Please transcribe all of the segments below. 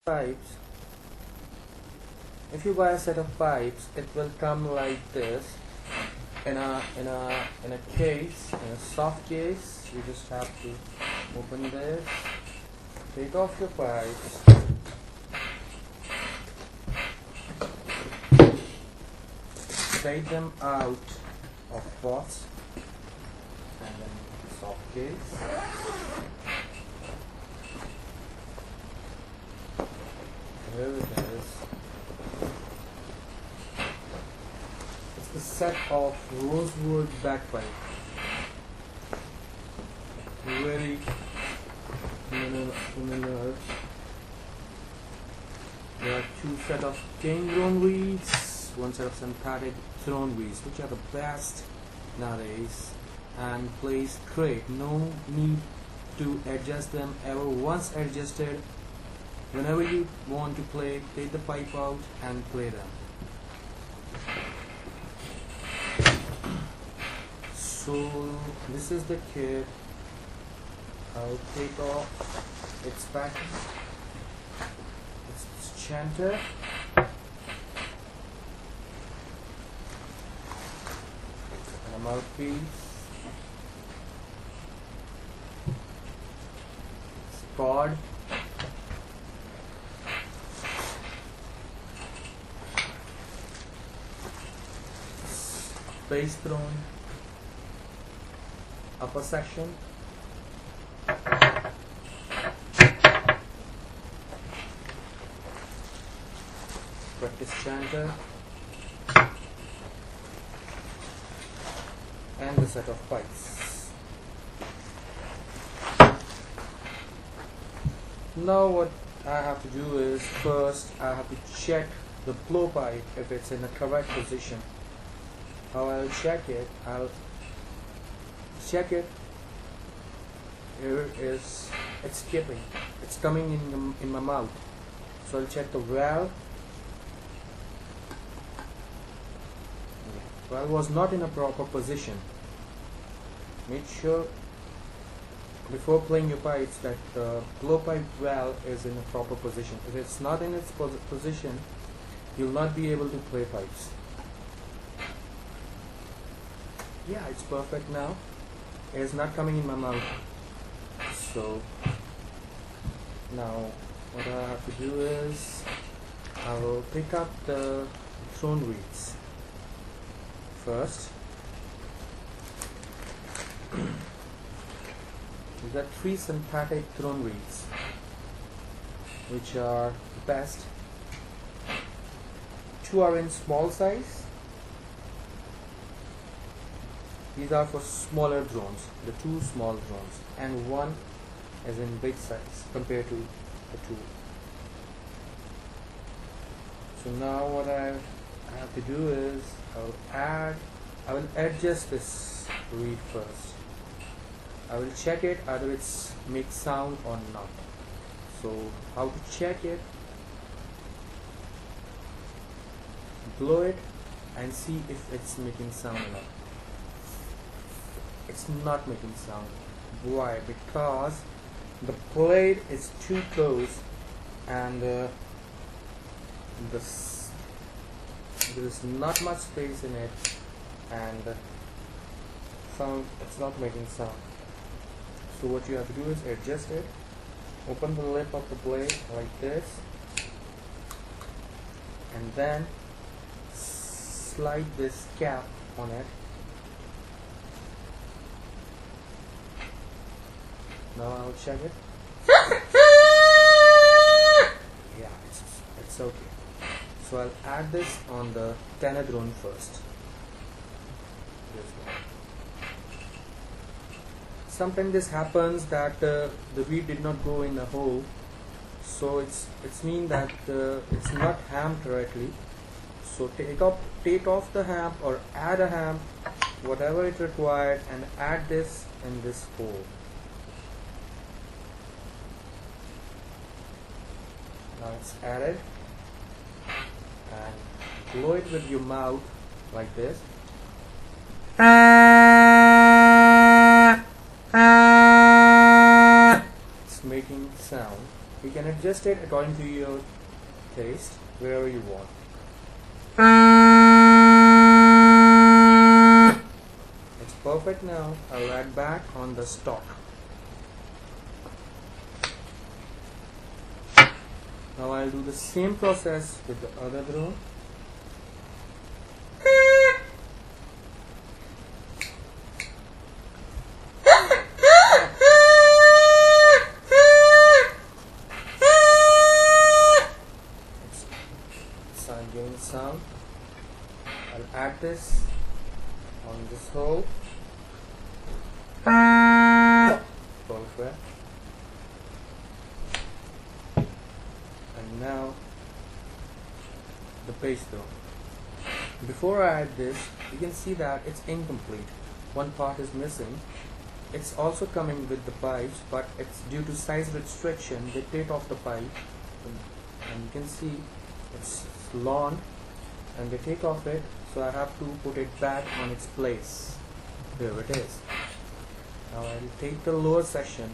pipes. If you buy a set of pipes, it will come like this in a case, in a soft case. You just have to open this, take off your pipes, take them out of pots and then soft case. Here it is. It's the set of Rosewood Bagpipe. Very familiar. There are two set of cane grown weeds, one set of synthetic thrown weeds, which are the best nowadays, and plays great. No need to adjust them ever. Once adjusted, whenever you want to play, take the pipe out and play them. So this is the kit. I'll take off its back. It's chanter. And a mouthpiece. Cord. Base thrown. Upper section. Practice chanter. And the set of pipes. Now what I have to do is, first I have to check the blowpipe if it's in the correct position. How I'll check it? I'll check it. Here is, it's skipping. It's coming in my mouth. So I'll check the valve. Valve was not in a proper position. Make sure before playing your pipes that the blowpipe valve is in a proper position. If it's not in its position, you'll not be able to play pipes. Yeah, it's perfect now. It's not coming in my mouth. So now what I have to do is I will pick up the thrown reeds first. We've got 3 synthetic thrown reeds, which are best. 2 are in small size. These are for smaller drones, the 2 small drones, and 1 is in big size compared to the 2. So now what I have to do is I will adjust this reed first. I will check it either it's makes sound or not. So how to check it? Blow it and see if it's making sound or not. It's not making sound. Why? Because the blade is too close and there is not much space in it, and it's not making sound. So what you have to do is adjust it. Open the lip of the blade like this, and then slide this cap on it. Now I'll check it. Yeah, it's okay. So I'll add this on the tenor drone first. Sometimes this happens that the reed did not go in the hole, so it's mean that it's not hammed correctly. So take off the ham or add a ham, whatever it required, and add this in this hole. Now it's added, and blow it with your mouth like this. It's making sound. You can adjust adjust it according to your taste, wherever you want. It's perfect now. I'll add back on the stock. Now I'll do the same process with the other drone. It's giving sound. I'll add this on this hole. Perfect. And now the bass drum. Before I add this, you can see that it's incomplete. One part is missing. It's also coming with the pipes, but it's due to size restriction. They take off the pipe, and you can see it's long, and they take off it, so I have to put it back on its place. Here it is. Now I'll take the lower section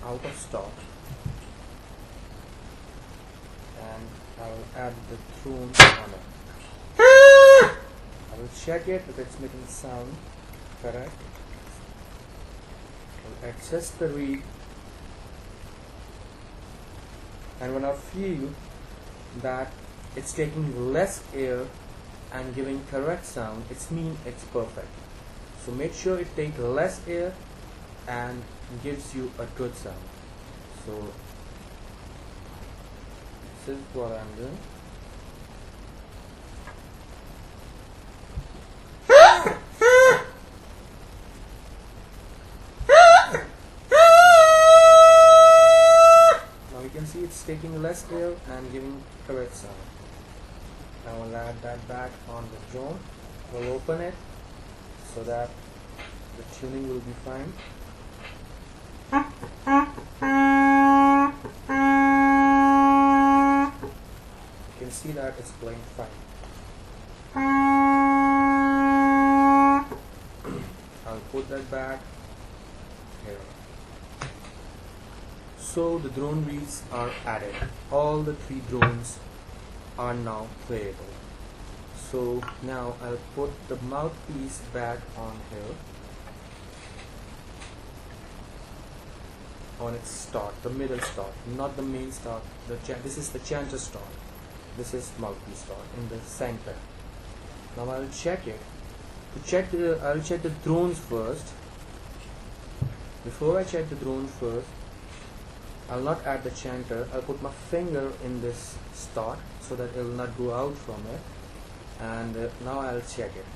out of stock, and I'll add the drone on it. I will check it if it's making sound correct. I'll adjust the reed, and when I feel that it's taking less air and giving correct sound, it means it's perfect. So make sure it takes less air and gives you a good sound. So this is what I'm doing. Now you can see it's taking less air and giving correct sound. I will add that back on the drone. We'll open it so that the tuning will be fine. You can see that it's playing fine. I'll put that back here. So the drone reeds are added. All the 3 drones are now playable. So now I'll put the mouthpiece back on here, on its start, the middle start, not the main start. This is the chanter start. This is mouthpiece start in the center. Now I'll check it. I'll check the drones first. Before I check the drones first, I'll not add the chanter. I'll put my finger in this start so that it will not go out from it. And now I'll check it.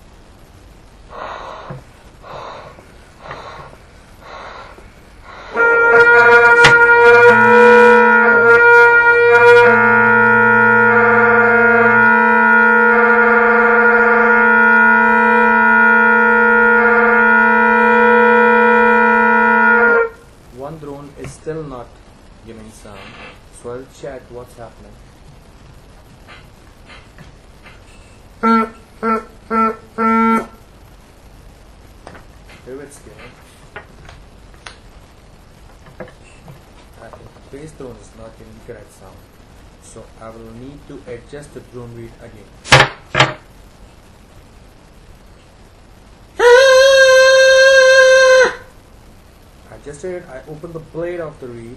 One drone is still not giving sound, so I'll check what's happening. Here it's giving. I think the bass drone is not giving correct sound, so I will need to adjust the drone reed again. I adjusted it. I opened the blade of the reed.